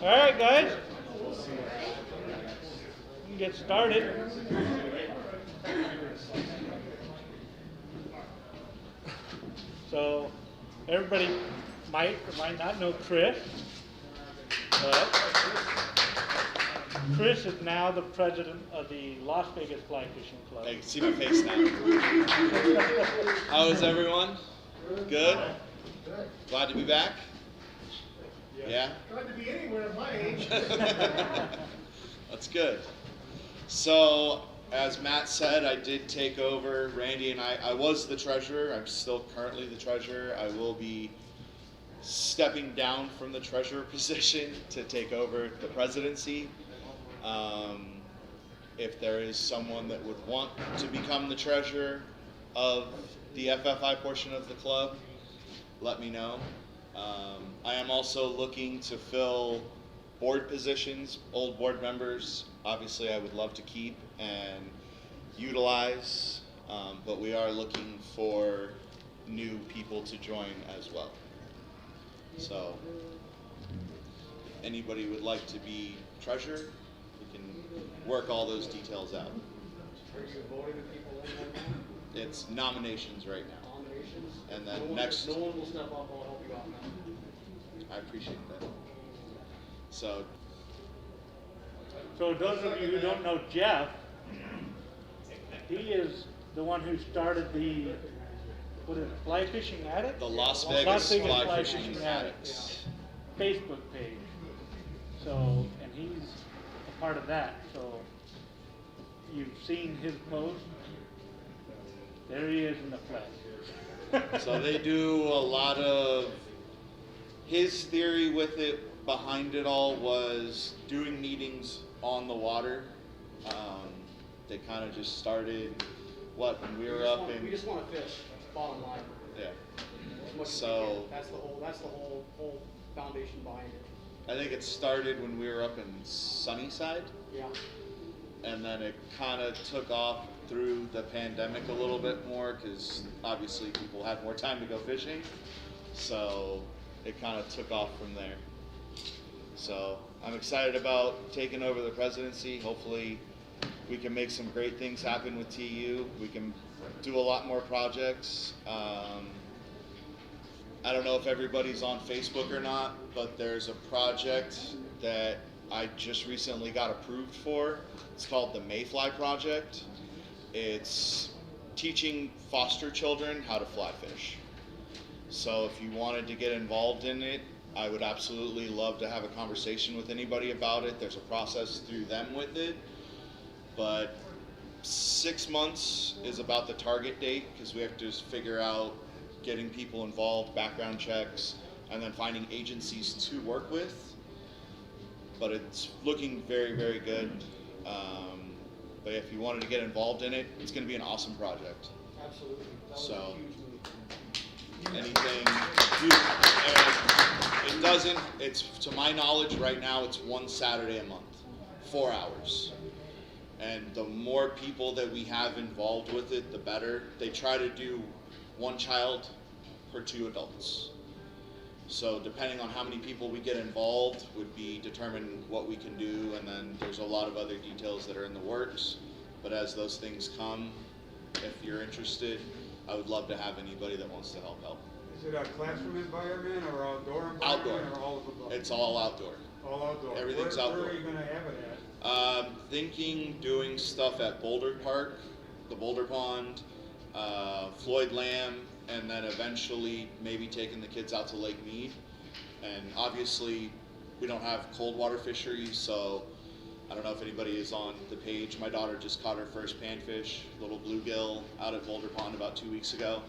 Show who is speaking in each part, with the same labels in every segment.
Speaker 1: All right, guys. We can get started. So, everybody might or might not know Chris, but Chris is now the president of the Las Vegas Fly Fishing Club.
Speaker 2: I can see my face now. How is everyone? Good? Glad to be back? Yeah?
Speaker 3: Glad to be anywhere at my age.
Speaker 2: That's good. So, as Matt said, I did take over. Randy and I was the treasurer. I'm still currently the treasurer. I will be stepping down from the treasurer position to take over the presidency. If there is someone that would want to become the treasurer of the FFI portion of the club, let me know. I am also looking to fill board positions, old board members. Obviously, I would love to keep and utilize, but we are looking for new people to join as well. So, anybody would like to be treasurer, we can work all those details out.
Speaker 3: Are you voting with people in there?
Speaker 2: It's nominations right now.
Speaker 3: Nominations?
Speaker 2: And then
Speaker 3: No
Speaker 2: next.
Speaker 3: No one will step up, I'll help you out now.
Speaker 2: I appreciate that. So
Speaker 1: those of you who don't know Jeff, he is the one who started the, what is it, Fly Fishing Addict?
Speaker 2: the Las
Speaker 1: Las
Speaker 2: Vegas Fly Fishing Addicts.
Speaker 1: Facebook page. So, and he's a part of that. So, you've seen his post. There he is in the flesh.
Speaker 2: So they do a lot of, his theory with it, behind it all, was doing meetings on the water. They kind of just started, when we were up in.
Speaker 3: We just want to fish, bottom line.
Speaker 2: Yeah.
Speaker 3: As much as we
Speaker 2: So
Speaker 3: can. That's the whole foundation behind it.
Speaker 2: I think it started when we were up in Sunnyside.
Speaker 3: Yeah.
Speaker 2: And then it kind of took off through the pandemic a little bit more because obviously people had more time to go fishing. So it kind of took off from there. So I'm excited about taking over the presidency. Hopefully we can make some great things happen with TU. We can do a lot more projects. I don't know if everybody's on Facebook or not, but there's a project that I just recently got approved for. It's called the Mayfly Project. It's teaching foster children how to fly fish. So if you wanted to get involved in it, I would absolutely love to have a conversation with anybody about it. There's a process through them with it, but 6 months is about the target date because we have to just figure out getting people involved, background checks, and then finding agencies to work with. But it's looking very, very good. But if you wanted to get involved in it, it's going to be an awesome project.
Speaker 3: Absolutely. That was
Speaker 2: So,
Speaker 3: a huge move.
Speaker 2: anything, and it doesn't, it's, to my knowledge right now, it's one Saturday a month, 4 hours. And the more people that we have involved with it, the better. They try to do one child per 2 adults. So depending on how many people we get involved would be determine what we can do, and then there's a lot of other details that are in the works. But as those things come, if you're interested, I would love to have anybody that wants to help out.
Speaker 4: Is it a classroom environment or outdoor environment?
Speaker 2: Outdoor.
Speaker 4: Or all of the above?
Speaker 2: It's all outdoor.
Speaker 4: All outdoor.
Speaker 2: Everything's
Speaker 4: Where
Speaker 2: outdoor.
Speaker 4: are you going to have it at?
Speaker 2: Thinking doing stuff at Boulder Park, the Boulder Pond, Floyd Lamb, and then eventually maybe taking the kids out to Lake Mead. And obviously we don't have cold water fisheries, so I don't know if anybody is on the page. My daughter just caught her first panfish, little bluegill, out at Boulder Pond about 2 weeks ago.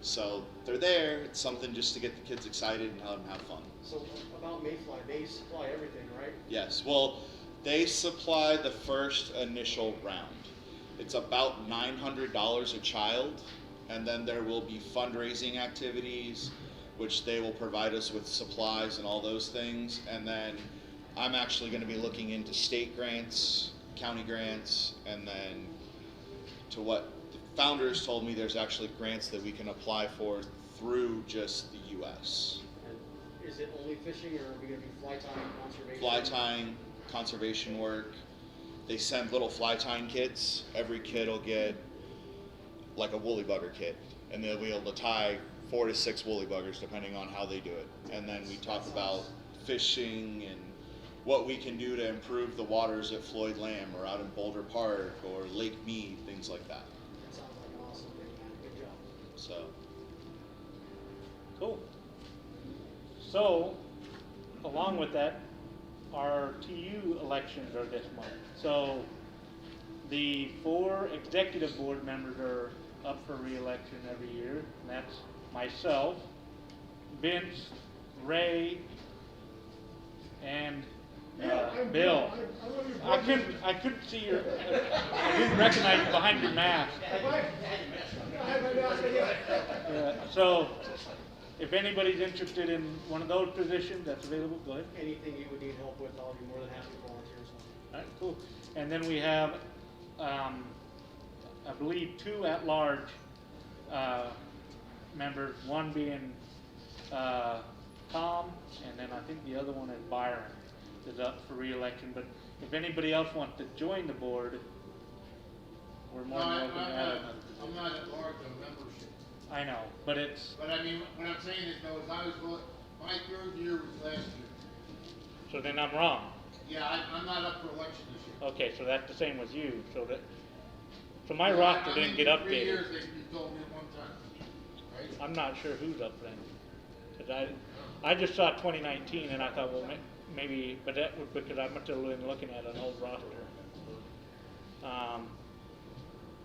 Speaker 2: So they're there. It's something just to get the kids excited and let them have fun.
Speaker 3: So about Mayfly, they supply everything, right?
Speaker 2: Yes, well, they supply the first initial round. It's about $900 a child, and then there will be fundraising activities, which they will provide us with supplies and all those things. And then I'm actually going to be looking into state grants, county grants, and then to what the founders told me, there's actually grants that we can apply for through just the U.S.
Speaker 3: And is it only fishing, or are we gonna do fly tying, conservation?
Speaker 2: Fly tying, conservation work. They send little fly tying kits. Every kid will get like a woolly bugger kit, and they'll be able to tie 4 to 6 woolly buggers depending on how they do it. And then we talk about fishing and what we can do to improve the waters at Floyd Lamb or out in Boulder Park or Lake Mead, things like that.
Speaker 3: That sounds like an awesome thing, man, good job.
Speaker 2: So,
Speaker 1: Cool. So, along with that, our TU elections are this month. So, the 4 executive board members are up for re-election every year, and that's myself, Vince, Ray, and Bill. I couldn't see your, I didn't recognize you behind your mask. So, if anybody's interested in one of those positions that's available, go ahead.
Speaker 3: Anything you would need help with, I'll be more than happy to volunteer, so.
Speaker 1: All right, cool. And then we have, I believe, 2 at-large members, one being Tom, and then I think the other one is Byron, is up for re-election. But if anybody else wants to join the board, we're more than welcome to have it.
Speaker 5: I'm not at large on membership.
Speaker 1: I know, but it's,
Speaker 5: But I mean, what I'm saying is though, is I was, my 3rd year was last year.
Speaker 1: so then I'm wrong.
Speaker 5: Yeah, I'm not up for election this year.
Speaker 1: Okay, so that's the same with you, so my
Speaker 5: Yeah,
Speaker 1: roster
Speaker 5: I
Speaker 1: didn't
Speaker 5: mean,
Speaker 1: get
Speaker 5: for 3
Speaker 1: updated.
Speaker 5: years, they told me at one time, right?
Speaker 1: I'm not sure who's up then, cause I just saw 2019 and I thought, well, maybe, but that was because I must have been looking at an old roster.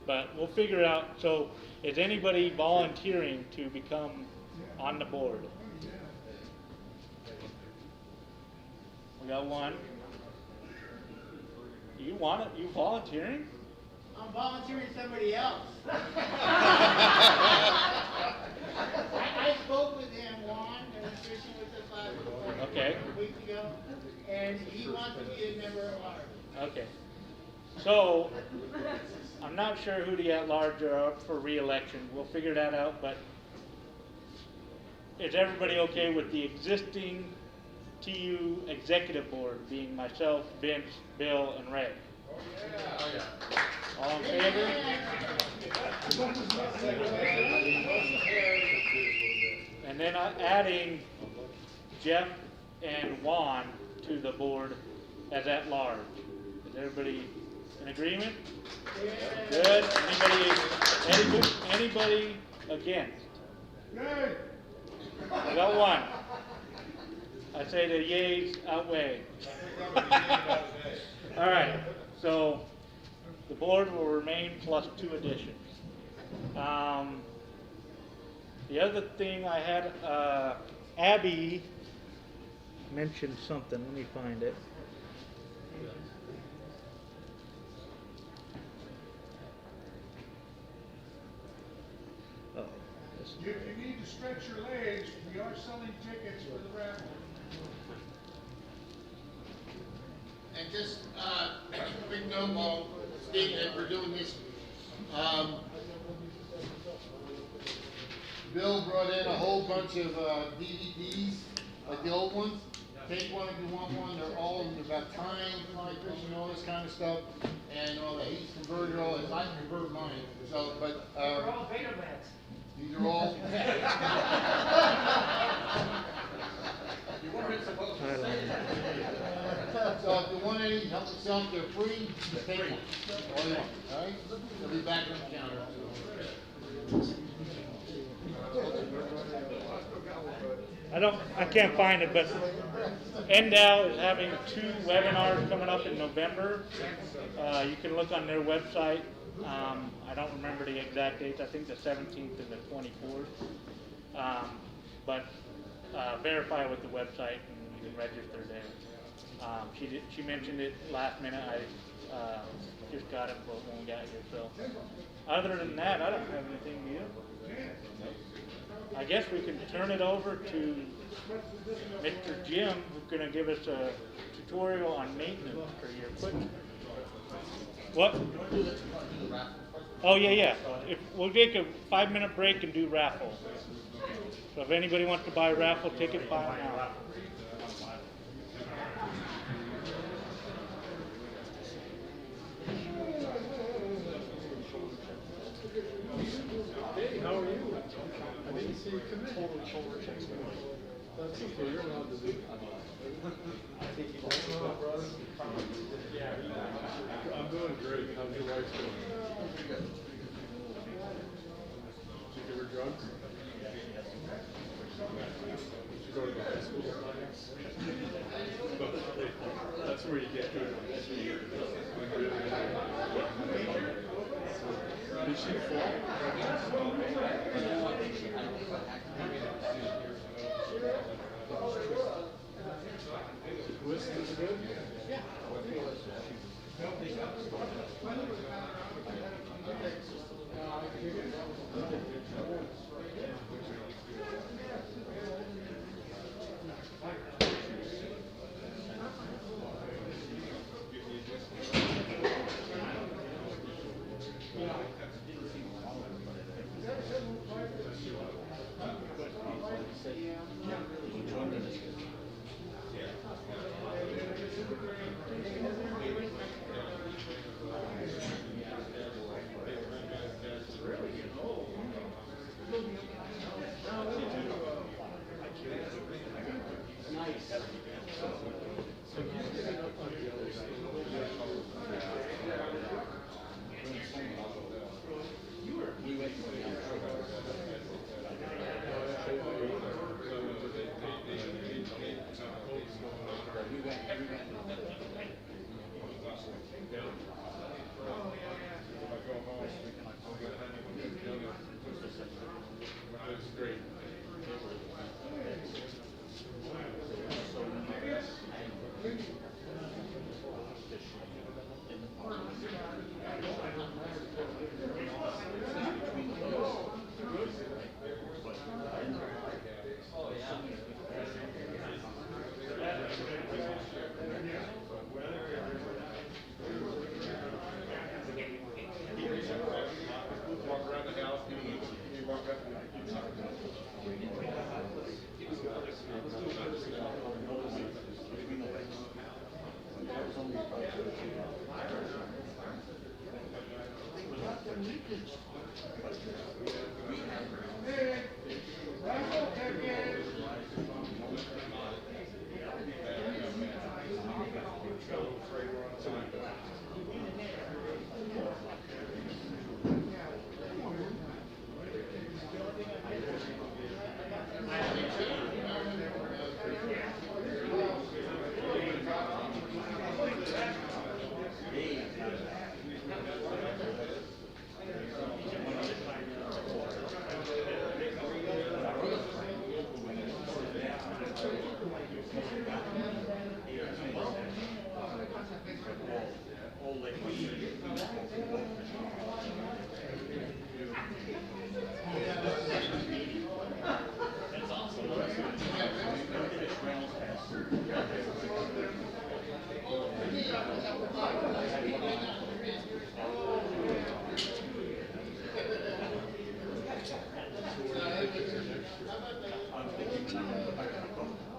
Speaker 1: But we'll figure it out. So, is anybody volunteering to become on the board? We got one. You want it? You volunteering?
Speaker 5: I'm volunteering somebody else. I spoke with him, Juan, and was fishing with us
Speaker 1: Okay.
Speaker 5: a week ago, and he wants to be a member at large.
Speaker 1: Okay. So, I'm not sure who the at-large are up for re-election. We'll figure that out, but is everybody okay with the existing TU executive board being myself, Vince, Bill, and Ray? All in favor? And then adding Jeff and Juan to the board as at-large. Is everybody in agreement? Good. Anybody against? I got one. I say the yeas outweigh. All right. So the board will remain plus 2 additions. The other thing I had, Abby mentioned something. Let me find it.
Speaker 6: If you need to stretch your legs, we are selling tickets for the raffle.
Speaker 5: And just, quick note while stating that we're doing this, Bill brought in a whole bunch of, DVDs, like the old ones. Take one if you want one, they're all about time, fly fishing, all this kind of stuff, and all that. He's converted all this, I converted mine, so, but,
Speaker 3: We're all Betamax.
Speaker 5: these are all. So if you want any, help yourself, they're free, just take one. All you want, all right? They'll be back on the counter.
Speaker 1: I can't find it, but NDOW is having 2 webinars coming up in November. You can look on their website. I don't remember the exact dates. I think the 17th and the 24th. But verify with the website and you can register there. She mentioned it last minute. I just got it when we got here. So other than that, I don't have anything new. I guess we can turn it over to Mr. Jim, who's going to give us a tutorial on maintenance for your equipment. What? Oh, yeah, yeah. If, we'll take a 5-minute break and do raffle. So if anybody wants to buy a raffle ticket, buy them now.
Speaker 7: How are you? I didn't see you come in. That's okay, you're allowed to do I'm doing great. How's your wife doing? Did you give her drugs? Did you go to the high school? That's where you get good. Did she fall? Whiskey is good? Yeah.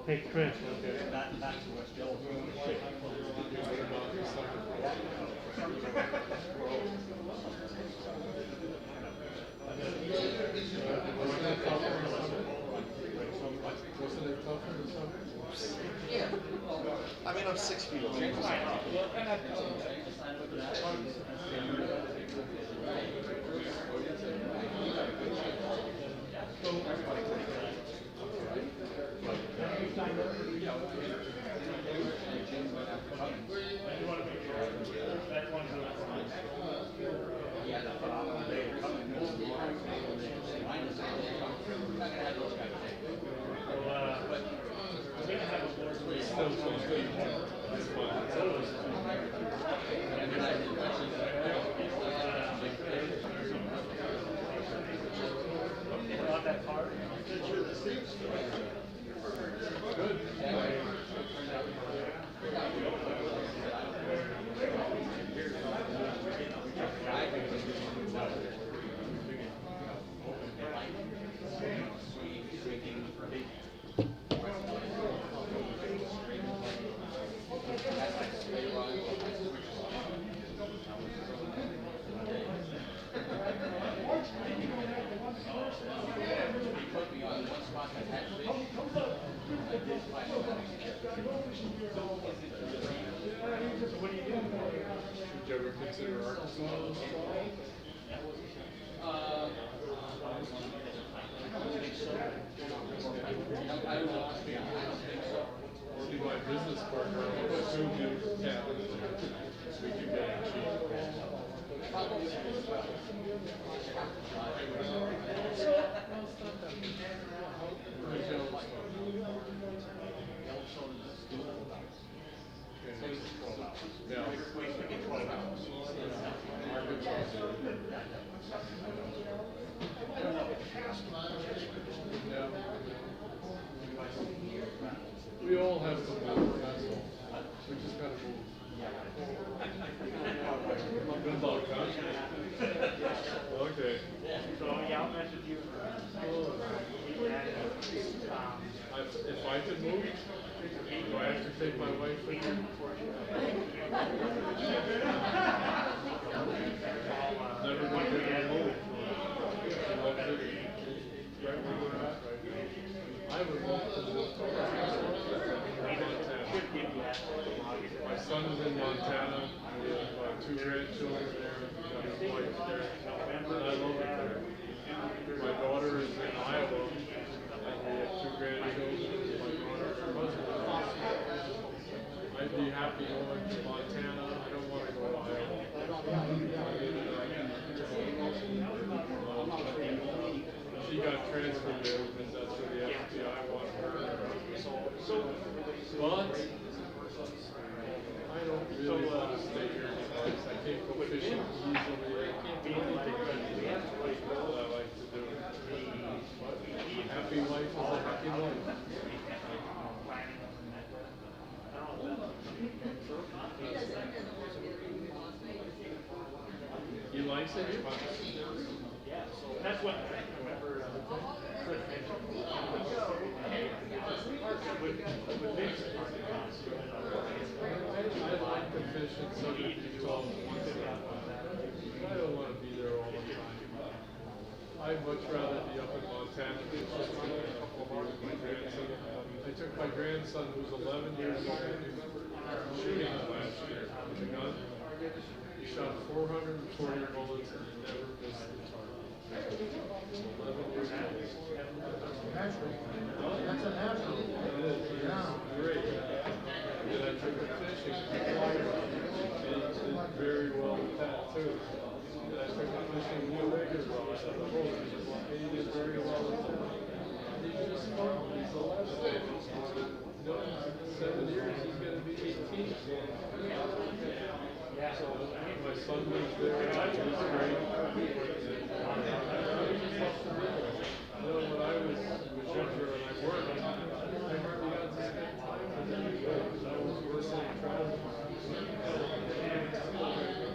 Speaker 1: Hey, Chris.
Speaker 2: I mean, I'm 6 feet over.
Speaker 7: Would you ever consider Arkansas? See, my business partner owns 2 new cabins there. We could get it cheap. We all have to move, that's all. We just gotta move. Good luck, huh? Okay.
Speaker 1: So, yeah, I'll message you.
Speaker 7: If I could move, do I have to take my wife with me? Never been able to move. She loves it. Right where we're at right now. I would love to move to Montana. My son is in Montana. We have 2 grandchildren there. We got his wife there. And I love it there. My daughter is in Iowa. And we have 2 grandchildren. My daughter and her husband. I'd be happy going to Montana. I don't want to go to Iowa. She got transferred there because that's where the FBI wanted her. But I don't really want to stay here because I can't go fishing easily. I can't do anything that I like to do. But happy life is a happy life. He likes it?
Speaker 1: Yeah, so that's what I remember, Chris mentioned.
Speaker 7: I like to fish in Southern Utah once in a while. I don't want to be there all the time. I'd much rather be up in Montana than just with my grandson. I took my grandson, who's 11 years old, shooting last year with a gun. He shot 440 bullets and he never missed the target. 11 years old.
Speaker 5: That's a natural.
Speaker 7: It is. It's great. And I took him fishing. And he did very well with that too. And I took him fishing with a regular rod on the boat. And he did very well with that. He's just fun. He's 11. No, 7 years he's going to be 18. So my son lives there. He's great. You know, when I was younger and I worked, I hardly got to spend time with anybody because I was working in Trout.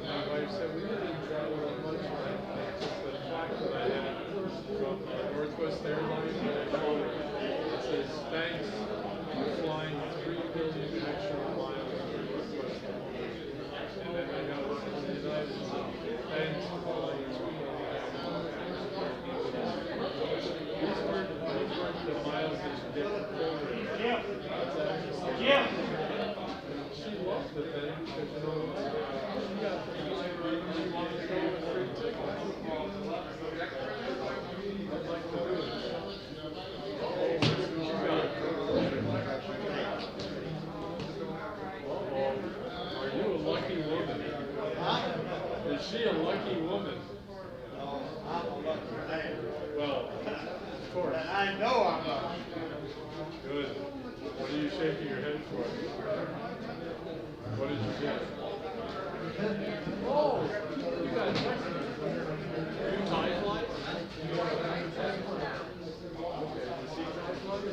Speaker 7: My wife said we didn't travel that much. Just the fact that I had from Northwest Airlines that I told her, it says thanks for flying 3 billion extra miles to Northwest Airlines. And then I got one from the United States. Thanks for flying 2 billion extra miles. These weren't the miles that you get for programs. That's actually. She loved the thing because, you know, she got the flight rate and she wanted to go with free tickets. I'd like to do it. Are you a lucky woman? Is she a lucky woman? Well, of course.
Speaker 5: I know I'm not.
Speaker 7: Good. What are you shaking your head for? What did you get? Oh, you got you tie flies? Okay, the sea tie flies?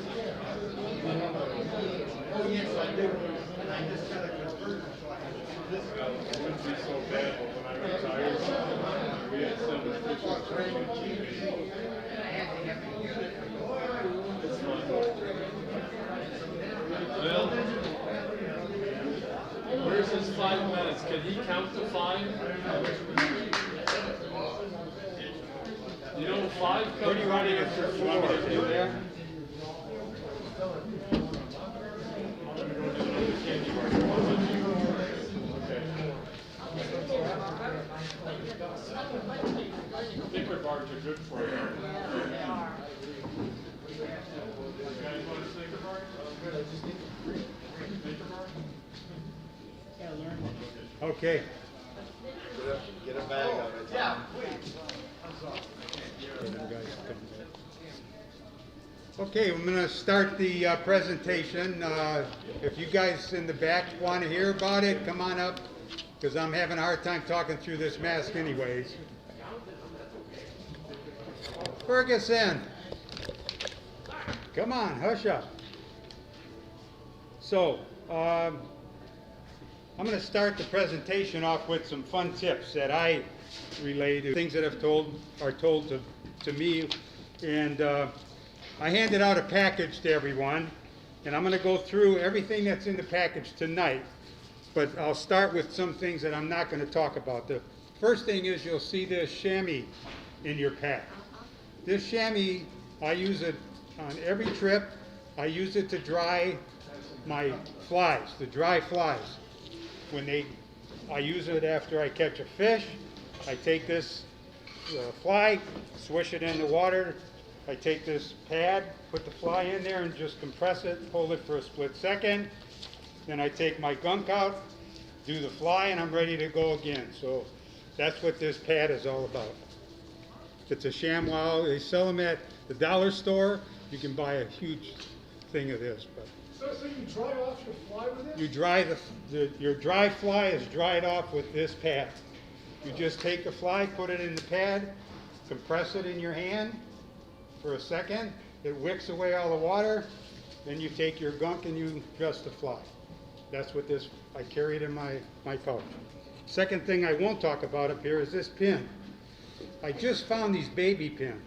Speaker 5: Oh, yes, I do. And I just got a converter, so I can this.
Speaker 7: It wouldn't be so bad, but when I retired, we had 7 fishing trips on TV. It's fun. Well, where's his 5 minutes? Can he count to 5? You know, 5 comes running after 4. Okay. Thicker bars are good for you. You guys want a thicker bar? Thicker bar?
Speaker 8: Okay.
Speaker 2: Get a bag of it. Yeah.
Speaker 8: Okay, I'm going to start the presentation. If you guys in the back want to hear about it, come on up, because I'm having a hard time talking through this mask anyways. Ferguson, come on, hush up. So, I'm going to start the presentation off with some fun tips that I relay to things that are told to me, and I handed out a package to everyone, and I'm going to go through everything that's in the package tonight, but I'll start with some things that I'm not going to talk about. The first thing is you'll see this chamois in your pack. This chamois, I use it on every trip. I use it to dry my flies, the dry flies. I use it after I catch a fish. I take this fly, swish it in the water. I take this pad, put the fly in there and just compress it, hold it for a split second. Then I take my gunk out, do the fly, and I'm ready to go again. So that's what this pad is all about. It's a chamois. They sell them at the dollar store. You can buy a huge thing of this. But
Speaker 6: So you dry off your fly with it?
Speaker 8: you dry your dry fly is dried off with this pad. You just take the fly, put it in the pad, compress it in your hand for a second. It wicks away all the water. Then you take your gunk and you dress the fly. That's what this, I carry it in my pouch. Second thing I won't talk about up here is this pin. I just found these baby pins.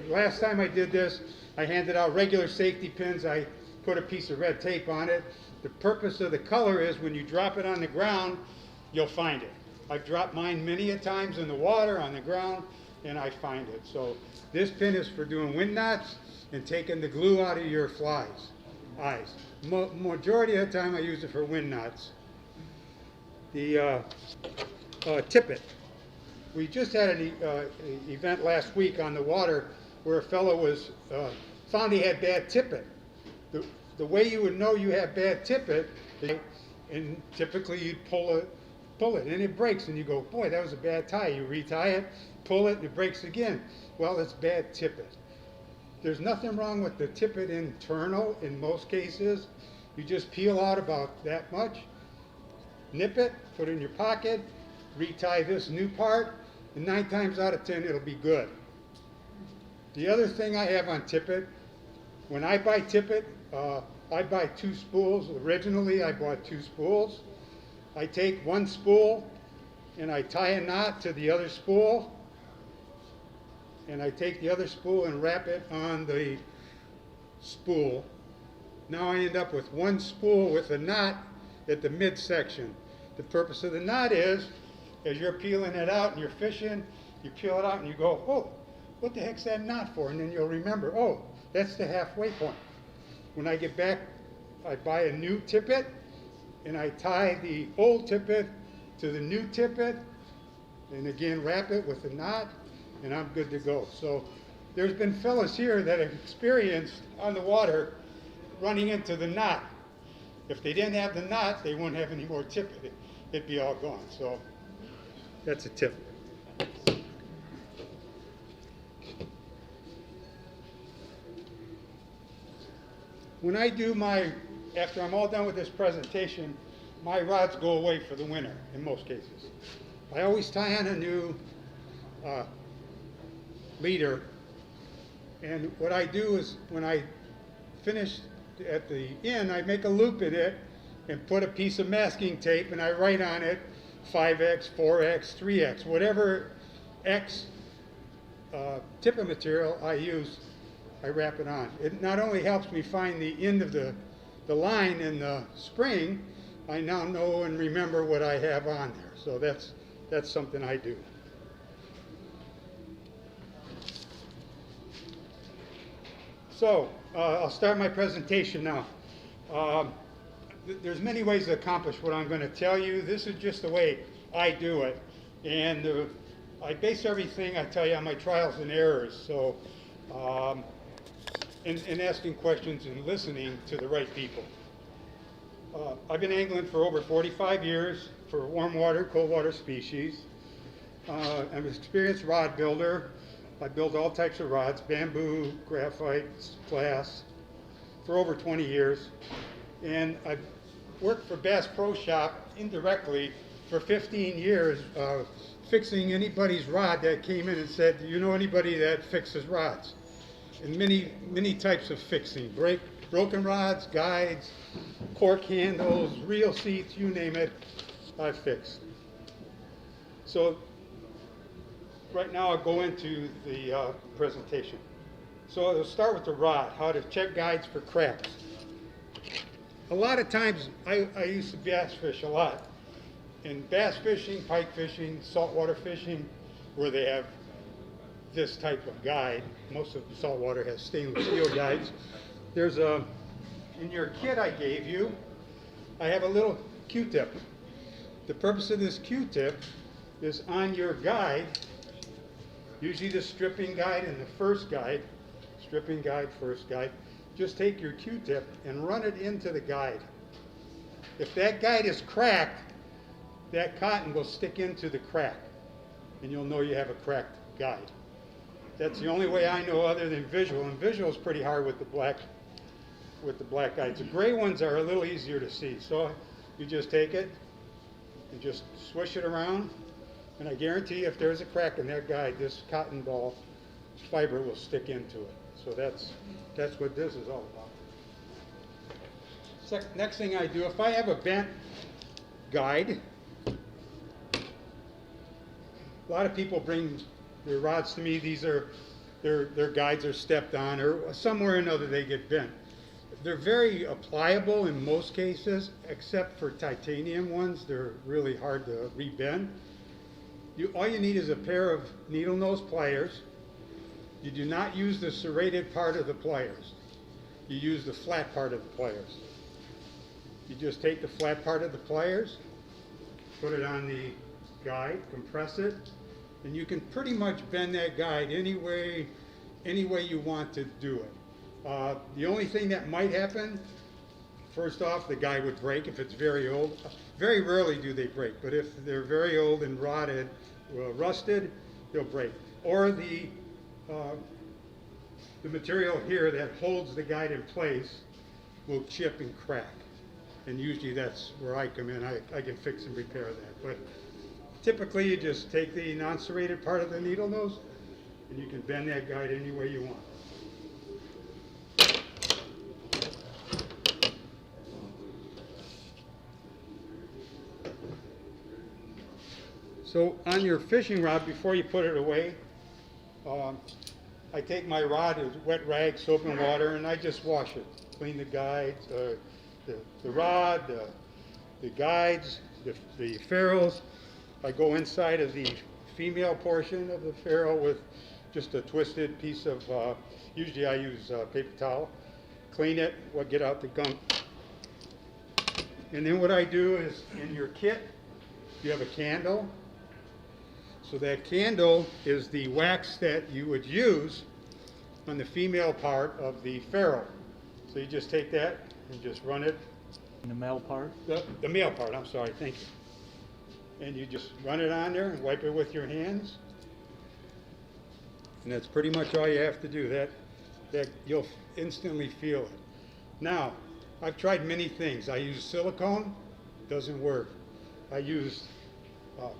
Speaker 8: Last time I did this, I handed out regular safety pins. I put a piece of red tape on it. The purpose of the color is when you drop it on the ground, you'll find it. I've dropped mine many a times in the water, on the ground, and I find it. So this pin is for doing wind knots and taking the glue out of your flies' eyes. Majority of the time I use it for wind knots. The tippet. We just had an event last week on the water where a fellow was found he had bad tippet. The way you would know you have bad tippet, and typically you'd pull it and it breaks and you go, boy, that was a bad tie. You retie it, pull it, and it breaks again. Well, it's bad tippet. There's nothing wrong with the tippet internal in most cases. You just peel out about that much, nip it, put it in your pocket, retie this new part, and 9 times out of 10 it'll be good. The other thing I have on tippet, when I buy tippet, I buy 2 spools. Originally I bought 2 spools. I take one spool and I tie a knot to the other spool, and I take the other spool and wrap it on the spool. Now I end up with one spool with a knot at the midsection. The purpose of the knot is, as you're peeling it out and you're fishing, you peel it out and you go, oh, what the heck's that knot for? And then you'll remember, oh, that's the halfway point. When I get back, I buy a new tippet and I tie the old tippet to the new tippet and again wrap it with a knot, and I'm good to go. So there's been fellas here that have experienced on the water running into the knot. If they didn't have the knot, they wouldn't have any more tippet. It'd be all gone. So that's a tip. When I do after I'm all done with this presentation, my rods go away for the winter in most cases. I always tie on a new leader, and what I do is when I finish at the end, I make a loop in it and put a piece of masking tape and I write on it 5X, 4X, 3X, whatever X tippet material I use, I wrap it on. It not only helps me find the end of the line in the spring, I now know and remember what I have on there. So that's something I do. So I'll start my presentation now. There's many ways to accomplish what I'm going to tell you. This is just the way I do it. And I base everything I tell you on my trials and errors. So, and asking questions and listening to the right people. I've been angling for over 45 years for warm water, cold water species. I'm an experienced rod builder. I build all types of rods, bamboo, graphite, glass, for over 20 years. And I've worked for Bass Pro Shop indirectly for 15 years, fixing anybody's rod that came in and said, do you know anybody that fixes rods? And many types of fixing, broken rods, guides, cork handles, reel seats, you name it, I've fixed. So right now I'll go into the presentation. So I'll start with the rod, how to check guides for cracks. A lot of times I used to bass fish a lot. In bass fishing, pike fishing, saltwater fishing, where they have this type of guide, most of the saltwater has stainless steel guides. There's in your kit I gave you, I have a little Q-tip. The purpose of this Q-tip is on your guide, usually the stripping guide and the first guide, stripping guide, first guide, just take your Q-tip and run it into the guide. If that guide is cracked, that cotton will stick into the crack, and you'll know you have a cracked guide. That's the only way I know other than visual, and visual is pretty hard with the black guides. The gray ones are a little easier to see, so you just take it and just swish it around, and I guarantee if there's a crack in that guide, this cotton ball fiber will stick into it. So that's what this is all about. Next thing I do, if I have a bent guide, a lot of people bring their rods to me. These are their guides are stepped on, or somewhere or another they get bent. They're very pliable in most cases, except for titanium ones. They're really hard to rebend. All you need is a pair of needle nose pliers. You do not use the serrated part of the pliers. You use the flat part of the pliers. You just take the flat part of the pliers, put it on the guide, compress it, and you can pretty much bend that guide any way you want to do it. The only thing that might happen, first off, the guide would break if it's very old. Very rarely do they break, but if they're very old and rotted, rusted, they'll break. Or the material here that holds the guide in place will chip and crack. And usually that's where I come in. I can fix and repair that. But typically you just take the non-serrated part of the needle nose and you can bend that guide any way you want. So on your fishing rod, before you put it away, I take my rod with wet rag, soap and water, and I just wash it. Clean the guides, the rod, the guides, the ferrules. I go inside of the female portion of the ferrule with just a twisted piece of, usually I use paper towel. Clean it, get out the gunk. And then what I do is, in your kit, you have a candle. So that candle is the wax that you would use on the female part of the ferrule. So you just take that and just run it.
Speaker 1: The male part?
Speaker 8: The male part, I'm sorry, thank you. And you just run it on there and wipe it with your hands. And that's pretty much all you have to do. That you'll instantly feel it. Now, I've tried many things. I use silicone, doesn't work. I use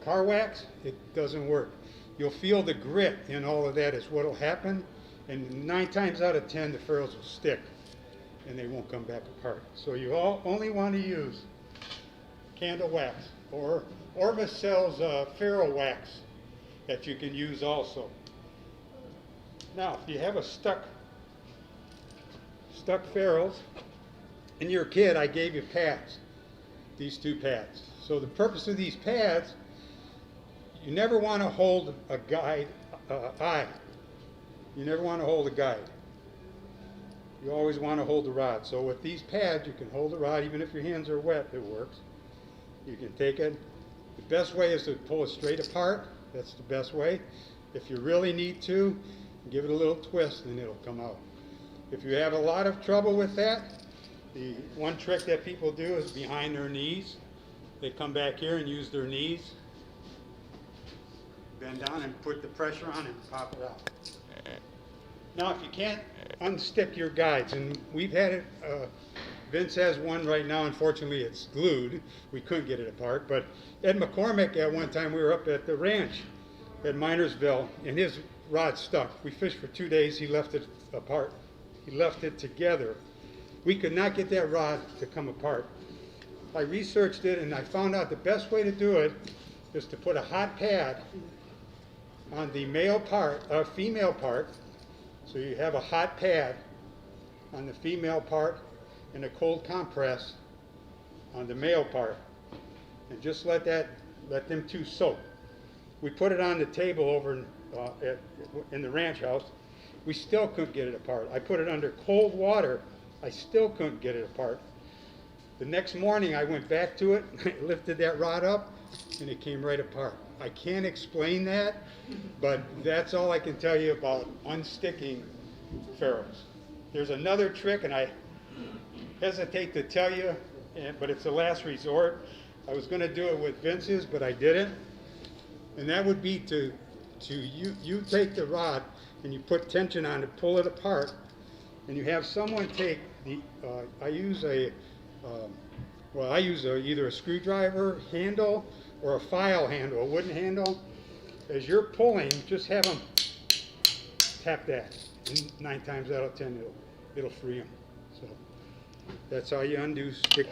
Speaker 8: car wax, it doesn't work. You'll feel the grit in all of that is what will happen, and 9 times out of 10 the ferrules will stick and they won't come back apart. So you only want to use candle wax, or Orvis sells ferrule wax that you can use also. Now, if you have a stuck ferrules, in your kit I gave you pads, these 2 pads. So the purpose of these pads, you never want to hold a guide eye. You never want to hold a guide. You always want to hold the rod. So with these pads, you can hold the rod, even if your hands are wet, it works. You can take it, The best way is to pull it straight apart. That's the best way. If you really need to, give it a little twist and it'll come out. If you have a lot of trouble with that, the one trick that people do is behind their knees. They come back here and use their knees, bend down and put the pressure on and pop it out. Now, if you can't unstick your guides, and we've had it, Vince has one right now, unfortunately it's glued. We couldn't get it apart, but Ed McCormick, at one time we were up at the ranch at Minersville, and his rod stuck. We fished for 2 days, he left it apart. He left it together. We could not get that rod to come apart. I researched it and I found out the best way to do it is to put a hot pad on the female part. So you have a hot pad on the female part and a cold compress on the male part. And just let them two soak. We put it on the table over in the ranch house. We still couldn't get it apart. I put it under cold water. I still couldn't get it apart. The next morning I went back to it, lifted that rod up, and it came right apart. I can't explain that, but that's all I can tell you about unsticking ferrules. There's another trick, and I hesitate to tell you, but it's the last resort. I was going to do it with Vince's, but I didn't. And that would be you take the rod and you put tension on it, pull it apart, and you have someone take I use either a screwdriver handle or a file handle, a wooden handle. As you're pulling, just have them tap that. And 9 times out of 10, it'll free them. So that's how you undo stick.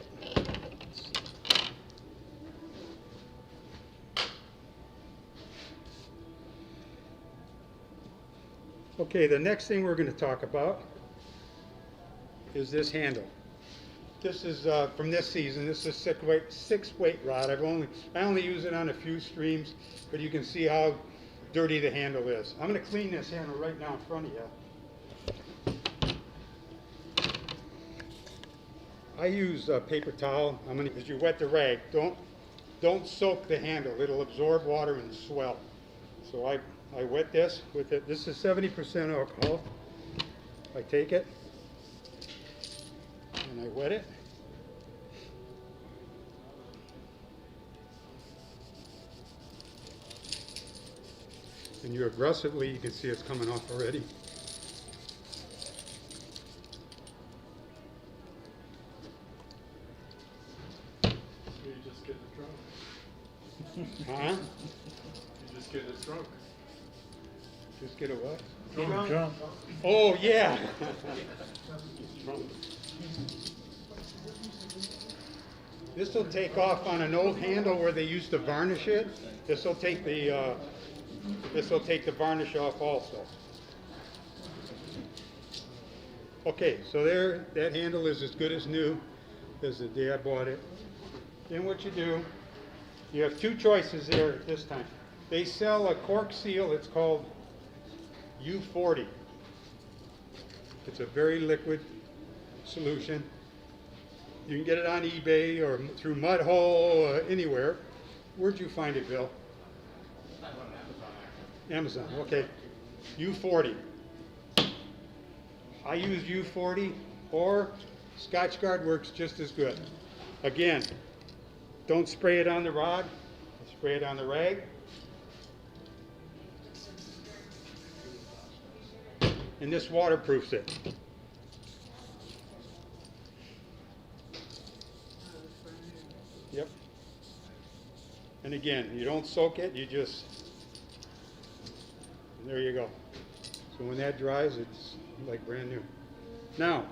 Speaker 8: Okay, the next thing we're going to talk about is this handle. This is from this season. This is a 6-weight rod. I only use it on a few streams, but you can see how dirty the handle is. I'm going to clean this handle right now in front of you. I use a paper towel. As you wet the rag, don't soak the handle. It'll absorb water and swell. So I wet this with it. This is 70% alcohol. I take it and I wet it. And you aggressively, you can see it's coming off already.
Speaker 7: You just get it drunk.
Speaker 8: Huh?
Speaker 7: You just get it drunk.
Speaker 8: Just get a what?
Speaker 1: Drunk.
Speaker 8: Oh, yeah. This will take off on an old handle where they used to varnish it. This will take the varnish off also. Okay, so that handle is as good as new as the day I bought it. Then what you do, you have 2 choices there at this time. They sell a cork seal. It's called U40. It's a very liquid solution. You can get it on eBay or through Mudhole or anywhere. Where'd you find it, Bill? Amazon. Okay. U40. I use U40, or Scotchgard works just as good. Again, don't spray it on the rod. Spray it on the rag. And this waterproofs it. Yep. And again, you don't soak it, you just, there you go. So when that dries, it's like brand new. Now,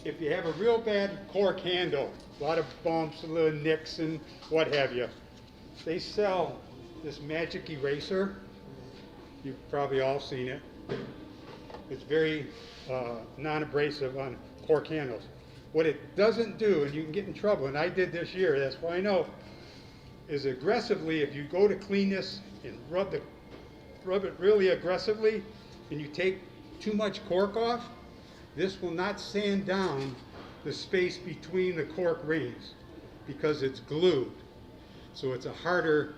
Speaker 8: if you have a real bad cork handle, a lot of bumps, a little nicks and what have you, they sell this magic eraser. You've probably all seen it. It's very non-abrasive on cork handles. What it doesn't do, and you can get in trouble, and I did this year, that's why I know, is aggressively, if you go to clean this and rub it really aggressively, and you take too much cork off, this will not sand down the space between the cork rings because it's glued. So it's a harder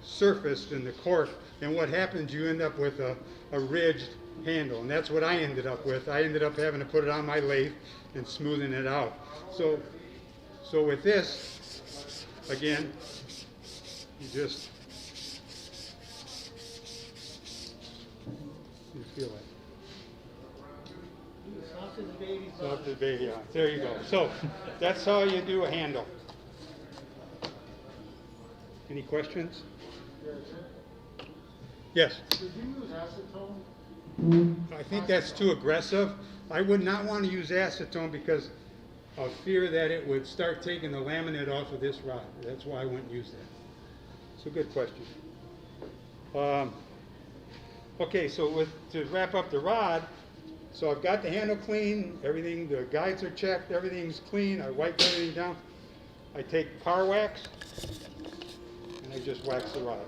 Speaker 8: surface than the cork. And what happens, you end up with a ridged handle. And that's what I ended up with. I ended up having to put it on my lathe and smoothing it out. So with this, again, you just feel it. Soft as baby on. There you go. So that's how you do a handle. Any questions? Yes.
Speaker 5: Did you use acetone?
Speaker 8: I think that's too aggressive. I would not want to use acetone because of fear that it would start taking the laminate off of this rod. That's why I wouldn't use that. It's a good question. Okay, so to wrap up the rod, so I've got the handle clean, everything, the guides are checked, everything's clean, I wipe everything down. I take car wax and I just wax the rod.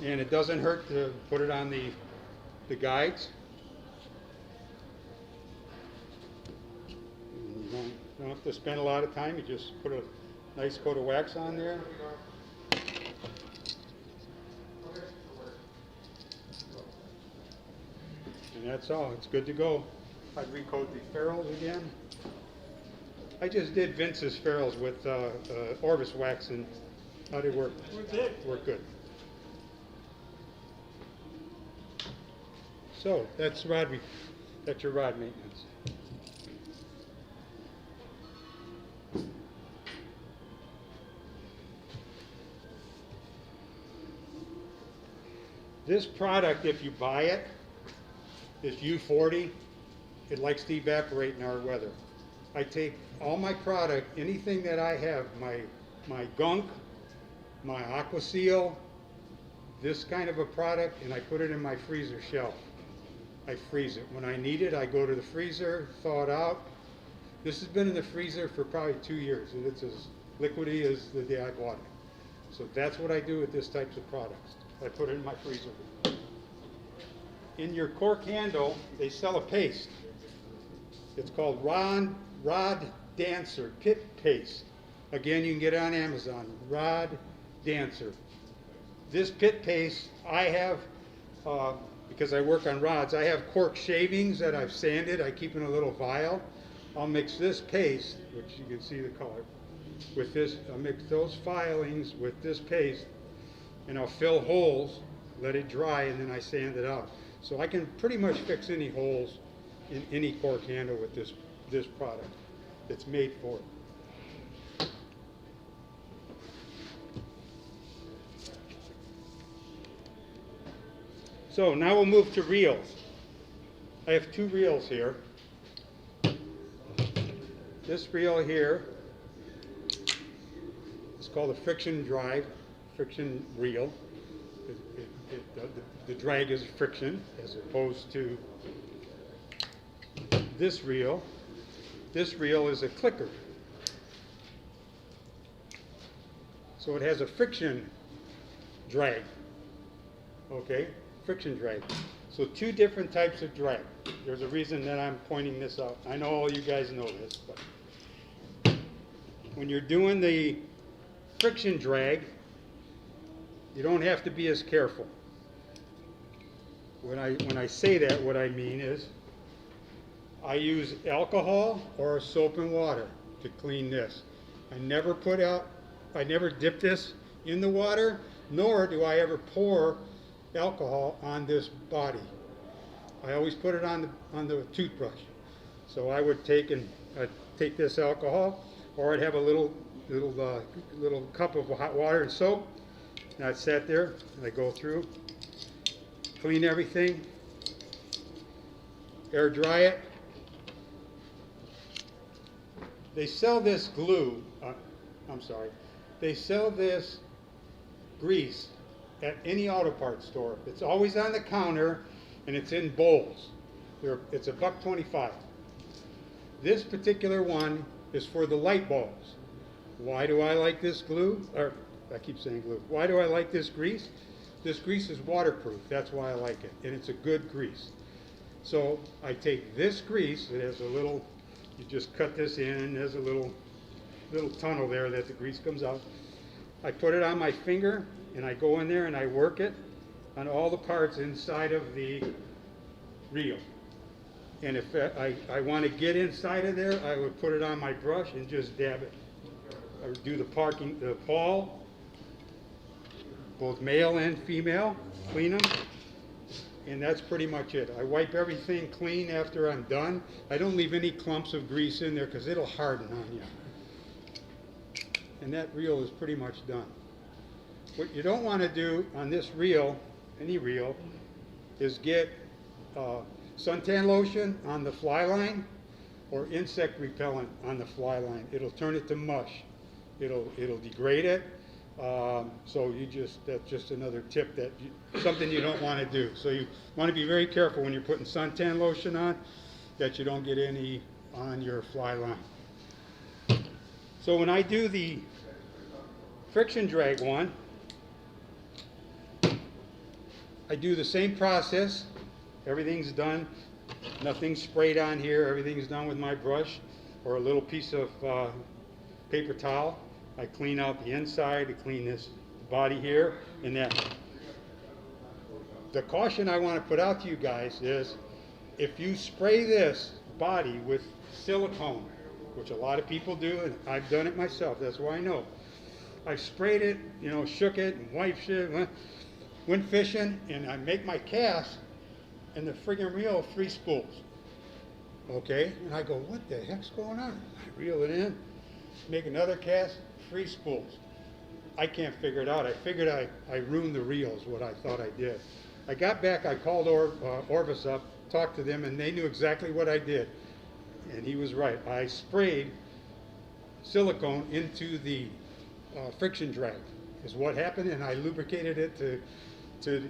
Speaker 8: And it doesn't hurt to put it on the guides. You don't have to spend a lot of time, you just put a nice coat of wax on there. And that's all, it's good to go. I'd recoat the ferrules again. I just did Vince's ferrules with Orvis wax and how'd it work? Worked good. So that's your rod maintenance. This product, if you buy it, is U40. It likes to evaporate in our weather. I take all my product, anything that I have, my gunk, my aqua seal, this kind of a product, and I put it in my freezer shelf. I freeze it. When I need it, I go to the freezer, thaw it out. This has been in the freezer for probably 2 years, and it's as liquidy as the day I bought it. So that's what I do with this types of products. I put it in my freezer. In your cork handle, they sell a paste. It's called Rod Dancer Pit Paste. Again, you can get it on Amazon. Rod Dancer. This pit paste, I have, because I work on rods, I have cork shavings that I've sanded. I keep in a little vial. I'll mix this paste, which you can see the color, with this. I'll mix those filings with this paste, and I'll fill holes, let it dry, and then I sand it out. So I can pretty much fix any holes in any cork handle with this product. It's made for it. So now we'll move to reels. I have 2 reels here. This reel here is called a friction reel. The drag is friction as opposed to this reel. This reel is a clicker. So it has a friction drag. Okay, friction drag. So 2 different types of drag. There's a reason that I'm pointing this out. I know all you guys know this, but when you're doing the friction drag, you don't have to be as careful. When I say that, what I mean is I use alcohol or soap and water to clean this. I never dip this in the water, nor do I ever pour alcohol on this body. I always put it on the toothbrush. So I would take this alcohol, or I'd have a little cup of hot water and soap, and I'd sit there and I go through, clean everything, air dry it. They sell this glue, they sell this grease at any auto parts store. It's always on the counter and it's in bowls. It's $1.25. This particular one is for the light bulbs. Why do I like this glue? Or I keep saying glue. Why do I like this grease? This grease is waterproof. That's why I like it. And it's a good grease. So I take this grease, it has a little, You just cut this in, and there's a little tunnel there that the grease comes out. I put it on my finger, and I go in there and I work it on all the parts inside of the reel. And if I want to get inside of there, I would put it on my brush and just dab it. I would do the pawl, both male and female, clean them, and that's pretty much it. I wipe everything clean after I'm done. I don't leave any clumps of grease in there because it'll harden on you. And that reel is pretty much done. What you don't want to do on this reel, any reel, is get suntan lotion on the fly line or insect repellent on the fly line. It'll turn it to mush. It'll degrade it. So that's just another tip something you don't want to do. So you want to be very careful when you're putting suntan lotion on that you don't get any on your fly line. So when I do the friction drag one, I do the same process. Everything's done. Nothing's sprayed on here. Everything's done with my brush or a little piece of paper towel. I clean out the inside, I clean this body here, and then the caution I want to put out to you guys is if you spray this body with silicone, which a lot of people do, and I've done it myself, that's why I know. I've sprayed it, shook it and wiped it, went fishing, and I make my cast, and the friggin' reel 3 spools. Okay? And I go, what the heck's going on? I reel it in, make another cast, 3 spools. I can't figure it out. I figured I ruined the reel is what I thought I did. I got back, I called Orvis up, talked to them, and they knew exactly what I did. And he was right. I sprayed silicone into the friction drag is what happened, and I lubricated it to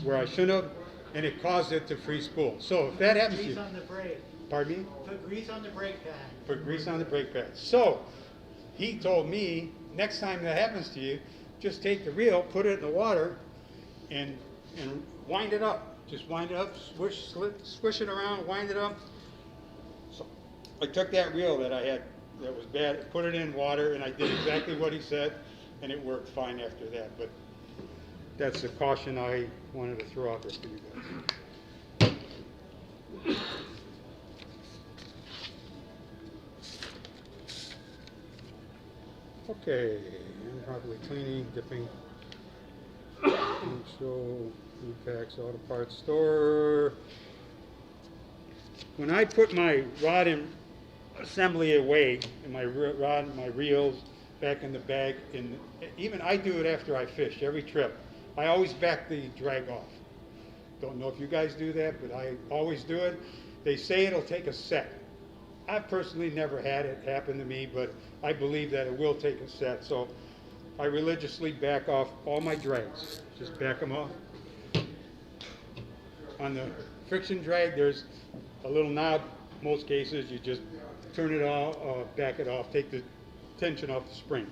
Speaker 8: where I shouldn't have, and it caused it to free spool. So if that happens to you,
Speaker 9: Grease on the brake.
Speaker 8: pardon me?
Speaker 9: Put grease on the brake pad.
Speaker 8: Put grease on the brake pad. So he told me, next time that happens to you, just take the reel, put it in the water, and wind it up. Just wind it up, swish it around, wind it up. So I took that reel that I had that was bad, put it in water, and I did exactly what he said, and it worked fine after that. But that's the caution I wanted to throw out there for you guys. Okay, improperly cleaning, dipping, show, packs, auto parts store. When I put my rod and assembly away, and my rod and my reels back in the bag, and even I do it after I fish, every trip. I always back the drag off. Don't know if you guys do that, but I always do it. They say it'll take a set. I've personally never had it happen to me, but I believe that it will take a set. So I religiously back off all my drags. Just back them off. On the friction drag, there's a little knob. Most cases, you just turn it off, back it off, take the tension off the spring.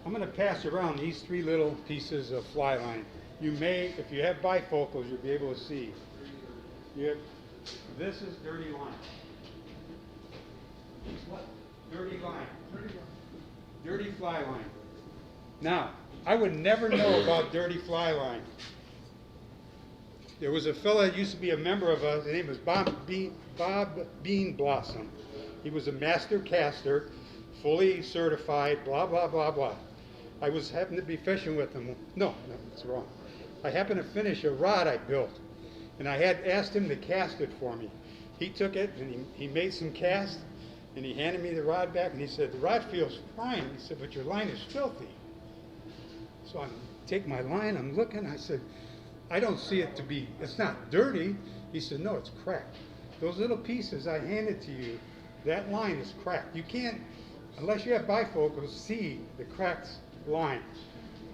Speaker 8: I'm going to pass around these 3 little pieces of fly line. You may, if you have bifocals, you'll be able to see. This is dirty line. What? Dirty line. Dirty fly line. Now, I would never know about dirty fly line. There was a fellow that used to be a member of us, his name was Bob Bean Blossom. He was a master caster, fully certified, blah, blah, blah, blah. I happened to be fishing with him. No, that's wrong. I happened to finish a rod I built, and I had asked him to cast it for me. He took it, and he made some casts, and he handed me the rod back, and he said, the rod feels fine. He said, but your line is filthy. So I take my line, I'm looking, I said, I don't see it to be, it's not dirty. He said, no, it's cracked. Those little pieces I handed to you, that line is cracked. You can't, unless you have bifocals, see the cracked line.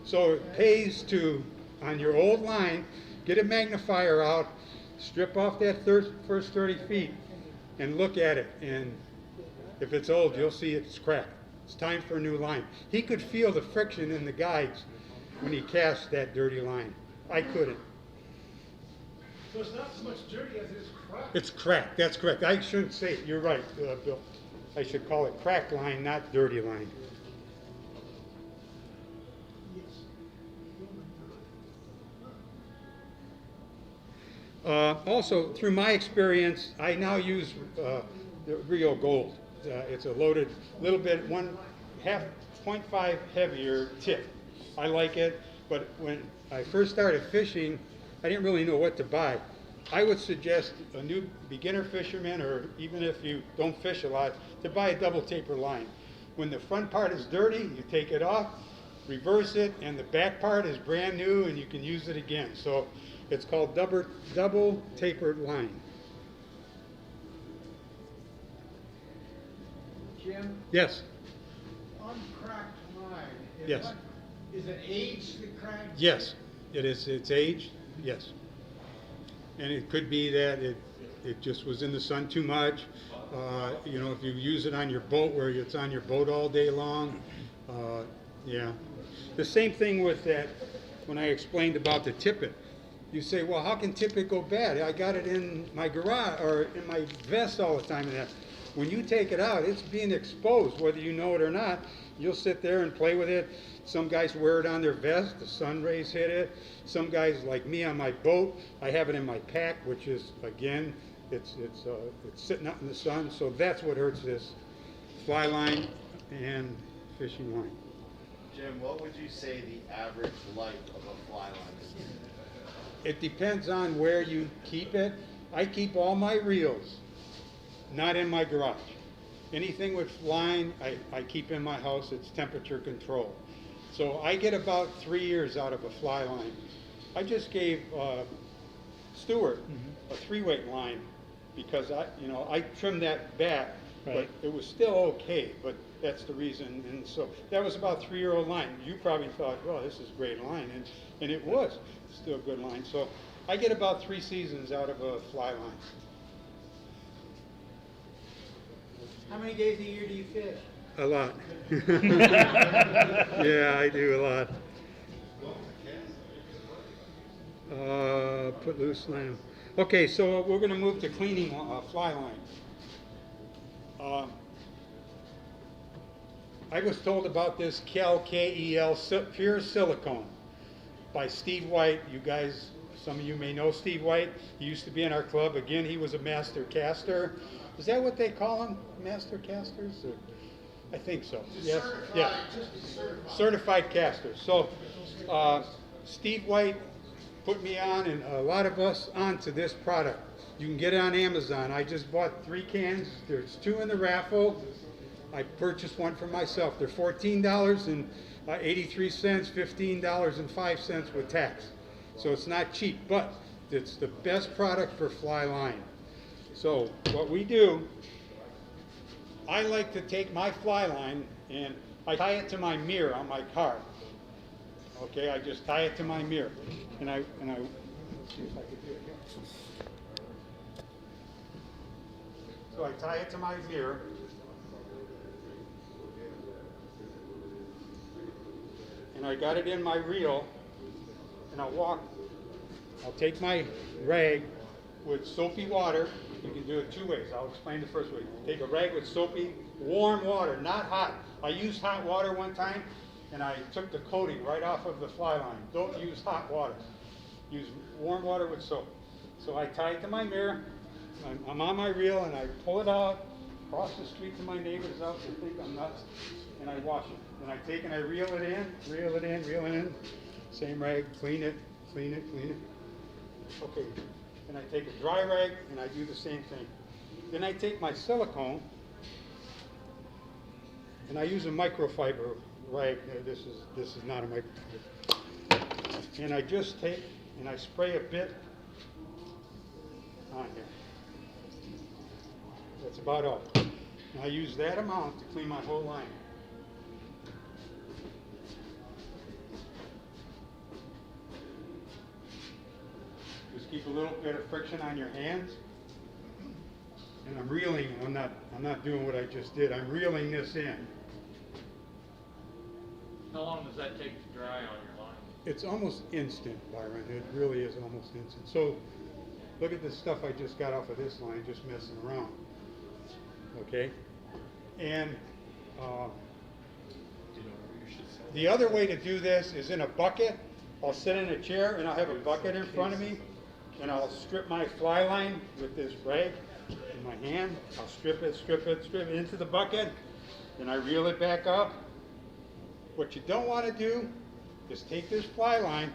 Speaker 8: So it pays to, on your old line, get a magnifier out, strip off that first 30 feet, and look at it. And if it's old, you'll see it's cracked. It's time for a new line. He could feel the friction in the guides when he cast that dirty line I couldn't.
Speaker 6: So it's not so much dirty as it is cracked.
Speaker 8: It's cracked, that's correct. I shouldn't say it, you're right, Bill. I should call it cracked line, not dirty line. Also, through my experience, I now use the Rio Gold. It's a loaded, little bit, 0.5 heavier tip. I like it, but when I first started fishing, I didn't really know what to buy. I would suggest a new beginner fisherman, or even if you don't fish a lot, to buy a double taper line. When the front part is dirty, you take it off, reverse it, and the back part is brand new and you can use it again. So it's called double tapered line.
Speaker 5: Jim,
Speaker 8: Yes,
Speaker 5: on cracked line,
Speaker 8: yes,
Speaker 5: is it age that cracked?
Speaker 8: yes, it is, it's aged, yes. And it could be that it just was in the sun too much. You know, if you use it on your boat where it's on your boat all day long, yeah. The same thing with that, when I explained about the tippet. You say, well, how can tippet go bad? I got it in my garage, or in my vest all the time. And that. When you take it out, it's being exposed, whether you know it or not. You'll sit there and play with it. Some guys wear it on their vest, the sun rays hit it. Some guys, like me on my boat, I have it in my pack, which is, again, it's sitting out in the sun. So that's what hurts this fly line and fishing line.
Speaker 2: Jim, what would you say the average life of a fly line is?
Speaker 8: It depends on where you keep it. I keep all my reels not in my garage. Anything with line, I keep in my house. It's temperature controlled. So I get about 3 years out of a fly line. I just gave Stuart a 3-weight line because I trimmed that back, but it was still okay. But that's the reason. And so that was about 3-year-old line. You probably thought, well, this is a great line, and it was still a good line. So I get about 3 seasons out of a fly line.
Speaker 3: How many days a year do you fish?
Speaker 8: A lot. Yeah, I do a lot. Put loose line. Okay, so we're going to move to cleaning fly line. I was told about this Kel, K-E-L, pure silicone by Steve White. You guys, some of you may know Steve White. He used to be in our club. Again, he was a master caster. Is that what they call them? Master casters? Or, I think so. Yes. Yeah. Certified casters. So Steve White put me on, and a lot of us onto this product. You can get it on Amazon. I just bought 3 cans. There's 2 in the raffle. I purchased one for myself. They're $14.83, $15.05 with tax. So it's not cheap, but it's the best product for fly line. So what we do, I like to take my fly line and I tie it to my mirror on my car. Okay, I just tie it to my mirror, and I let's see if I can do it here. So I tie it to my mirror. And I got it in my reel, and I'll take my rag with soapy water. You can do it 2 ways. I'll explain the first way. Take a rag with soapy, warm water, not hot. I used hot water one time, and I took the coating right off of the fly line. Don't use hot water. Use warm water with soap. So I tie it to my mirror. I'm on my reel, and I pull it out, cross the street to my neighbor's house. They think I'm nuts, and I wash it. And I take and I reel it in, reel it in, reel it in. Same rag, clean it, clean it, clean it. Okay. And I take a dry rag and I do the same thing. Then I take my silicone and I use a microfiber rag. This is not a microfiber. And I just take and I spray a bit on here. That's about all. And I use that amount to clean my whole line. Just keep a little bit of friction on your hands. And I'm reeling, I'm not doing what I just did. I'm reeling this in.
Speaker 7: How long does that take to dry on your line?
Speaker 8: it's almost instant, Byron. It really is almost instant. So look at the stuff I just got off of this line, just messing around. Okay? And the other way to do this is in a bucket. I'll sit in a chair and I'll have a bucket in front of me and I'll strip my fly line with this rag in my hand. I'll strip it into the bucket, then I reel it back up. What you don't want to do is take this fly line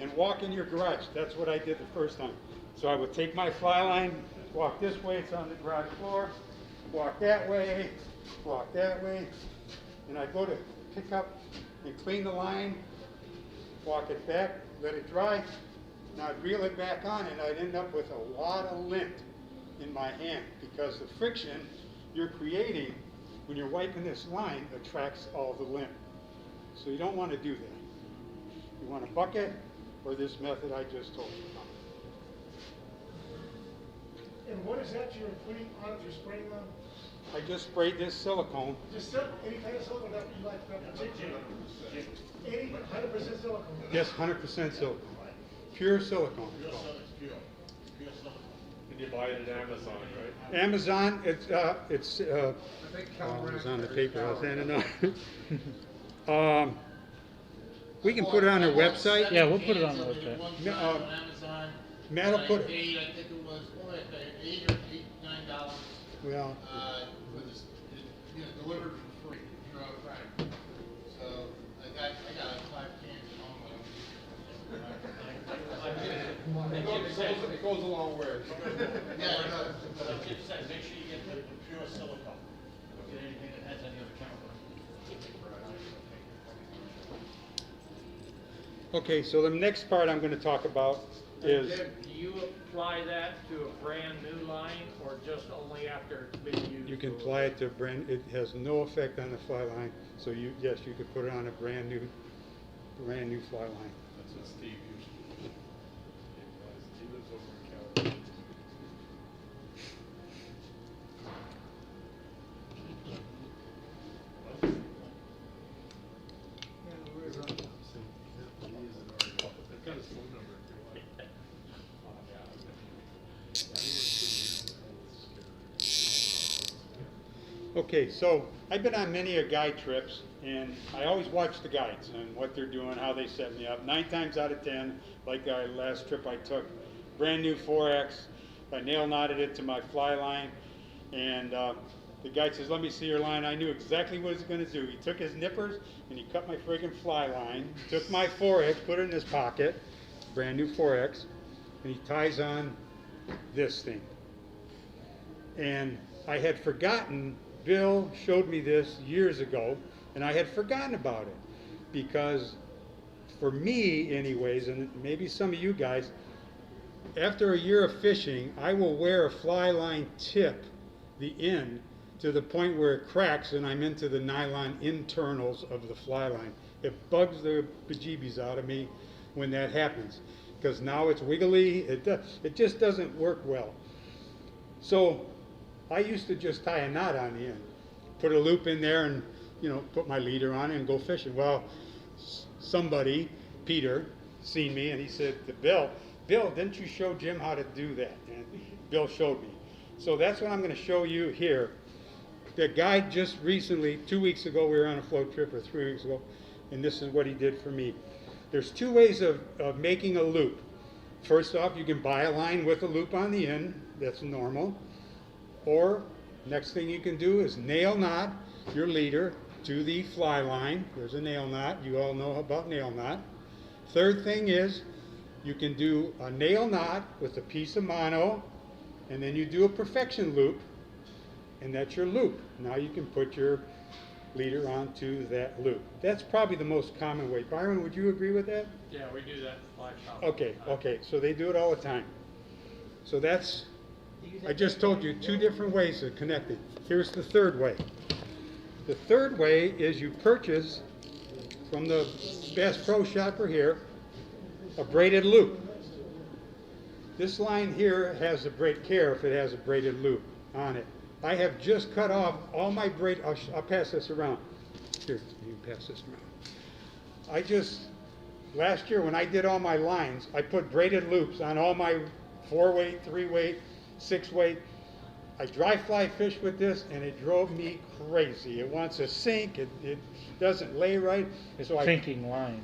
Speaker 8: and walk in your garage. That's what I did the first time. So I would take my fly line, walk this way, it's on the garage floor, walk that way, and I go to pick up and clean the line, walk it back, let it dry, and I'd reel it back on and I'd end up with a lot of lint in my hand because the friction you're creating when you're wiping this line attracts all the lint. So you don't want to do that. You want a bucket or this method I just told you about.
Speaker 6: And what is that you're putting on it, you're spraying on?
Speaker 8: I just sprayed this silicone.
Speaker 6: Just any kind of silicone that you like, that particular? 100% silicone?
Speaker 8: Yes, 100% silicone. Pure silicone.
Speaker 7: And you buy it at Amazon, right?
Speaker 8: Amazon, it's on the paper I was handing out. We can put it on our website.
Speaker 1: Yeah, we'll put it on the website.
Speaker 5: Amazon.
Speaker 8: Matt will put it.
Speaker 5: Paid, I think it was, $8 or $9.
Speaker 8: Well,
Speaker 5: For this, delivered for free, throughout Friday. So, I got like 5 cans home.
Speaker 4: It goes a long way.
Speaker 5: Yeah, it does.
Speaker 9: Like Jim said, make sure you get the pure silicone. Don't get anything that has any other chemical.
Speaker 8: okay, so the next part I'm going to talk about is,
Speaker 10: Jim, do you apply that to a brand new line or just only after it's been used?
Speaker 8: you can apply it to a brand, it has no effect on the fly line, so yes, you could put it on a brand new fly line.
Speaker 7: That's what Steve usually does. He lives over in California. I've got his phone number if you want.
Speaker 8: Okay, so I've been on many guide trips, and I always watch the guides and what they're doing, how they set me up. 9 times out of 10, like our last trip I took, brand new 4X, I nail knotted it to my fly line, and the guide says, "Let me see your line." I knew exactly what he was going to do. He took his nippers and he cut my friggin' fly line, took my 4X, put it in his pocket, brand new 4X, and he ties on this thing. And I had forgotten, Bill showed me this years ago, and I had forgotten about it. Because for me anyways, and maybe some of you guys, after a year of fishing, I will wear a fly line tip, the end, to the point where it cracks and I'm into the nylon internals of the fly line. It bugs the bejeebies out of me when that happens, because now it's wiggly, it just doesn't work well. So I used to just tie a knot on the end, put a loop in there and, put my leader on it and go fishing. Well, somebody, Peter, seen me and he said to Bill, didn't you show Jim how to do that? And Bill showed me. So that's what I'm going to show you here. The guide just recently, 2 weeks ago, we were on a float trip, or 3 weeks ago, and this is what he did for me. There's 2 ways of making a loop. First off, you can buy a line with a loop on the end, that's normal. Or, next thing you can do is nail knot your leader to the fly line. There's a nail knot, you all know about nail knot. Third thing is, you can do a nail knot with a piece of mono, and then you do a perfection loop, and that's your loop. Now you can put your leader onto that loop. That's probably the most common way. Byron, would you agree with that?
Speaker 10: Yeah, we do that in fly shop.
Speaker 8: Okay, so they do it all the time. So that's, I just told you 2 different ways of connecting. Here's the third way. The third way is you purchase from the Bass Pro Shopper here a braided loop. This line here has a braid, care if it has a braided loop on it. I have just cut off all my braid. I'll pass this around. Here, you can pass this around. I just last year when I did all my lines, I put braided loops on all my 4-weight, 3-weight, 6-weight. I dry fly fish with this, and it drove me crazy. It wants to sink. It doesn't lay right. And so
Speaker 1: Sinking line.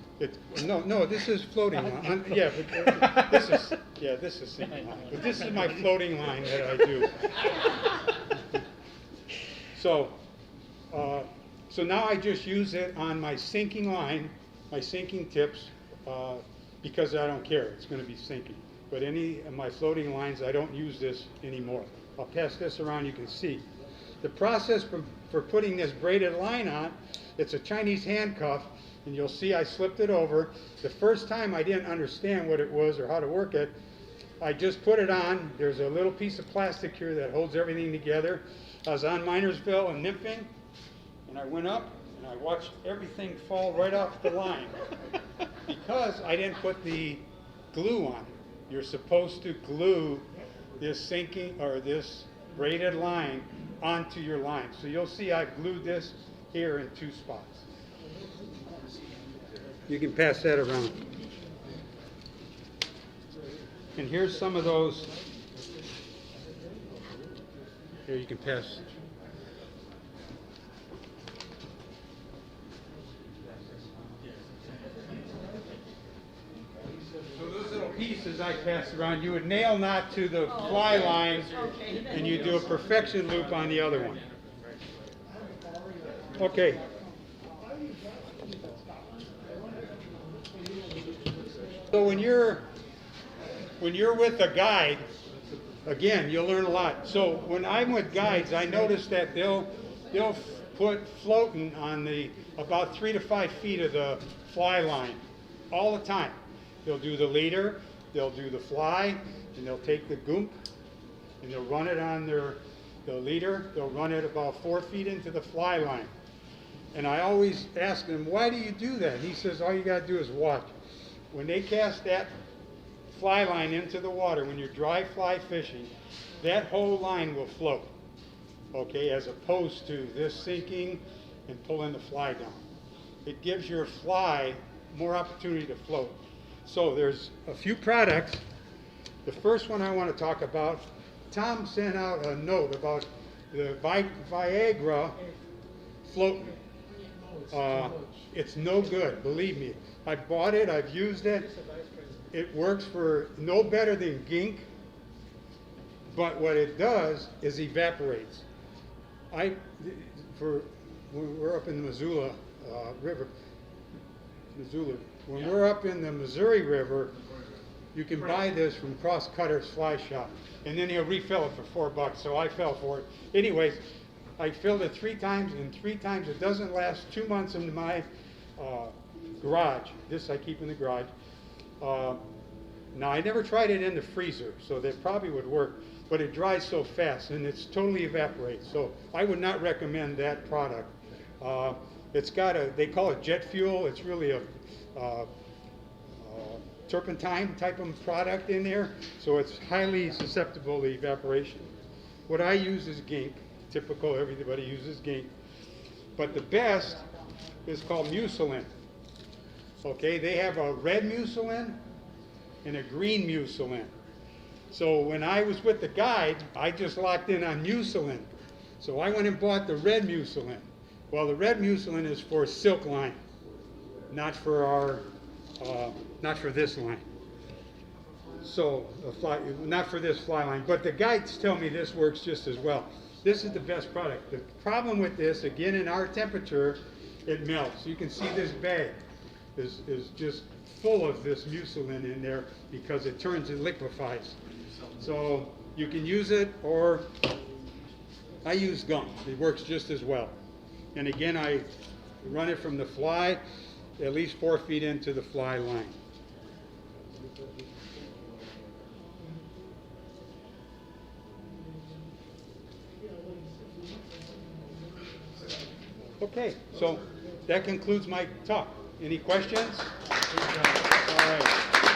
Speaker 8: No, this is floating line. Yeah, but this is sinking line. But this is my floating line that I do. So now I just use it on my sinking line, my sinking tips, because I don't care. It's going to be sinking. But any of my floating lines, I don't use this anymore. I'll pass this around, you can see. The process for putting this braided line on, it's a Chinese handcuff, and you'll see I slipped it over. The first time I didn't understand what it was or how to work it. I just put it on. There's a little piece of plastic here that holds everything together. I was on Minersville and Nymphing, and I went up, and I watched everything fall right off the line because I didn't put the glue on. You're supposed to glue this sinking or this braided line onto your line. So you'll see I've glued this here in 2 spots. You can pass that around. And here's some of those. Here you can pass. So those little pieces I pass around, you would nail knot to the fly line, and you do a perfection loop on the other one. Okay. So when you're with a guide, again, you'll learn a lot. So when I'm with guides, I notice that they'll put floating on the about 3 to 5 feet of the fly line all the time. They'll do the leader, they'll do the fly, and they'll take the goomp, and they'll run it on the leader. They'll run it about 4 feet into the fly line. And I always ask them, why do you do that? He says, all you got to do is watch. When they cast that fly line into the water, when you're dry fly fishing, that whole line will float, okay, as opposed to this sinking and pulling the fly down. It gives your fly more opportunity to float. So there's a few products. The first one I want to talk about, Tom sent out a note about the Viagra floating. It's no good, believe me. I bought it, I've used it. It works for no better than gink, but what it does is evaporates. When we're up in the Missoula River, when we're up in the Missouri River, you can buy this from Cross Cutter's Fly Shop, and then he'll refill it for $4, so I fell for it. Anyways, I filled it 3 times, and 3 times it doesn't last 2 months in my garage. This I keep in the garage. Now, I never tried it in the freezer, so that probably would work, but it dries so fast, and it's totally evaporates. So I would not recommend that product. It's got they call it jet fuel. It's really a turpentine type of product in there, so it's highly susceptible to evaporation. What I use is gink. Typical, everybody uses gink. But the best is called mucilin. Okay, they have a red mucilin and a green mucilin. So when I was with the guide, I just locked in on mucilin. So I went and bought the red mucilin. Well, the red mucilin is for silk line, not for this line. So not for this fly line. But the guides tell me this works just as well. This is the best product. The problem with this, again, in our temperature, it melts. You can see this bag is just full of this mucilin in there because it turns and liquefies. So you can use it, or I use gum. It works just as well. And again, I run it from the fly at least 4 feet into the fly line. Okay, so that concludes my talk. Any questions? All right.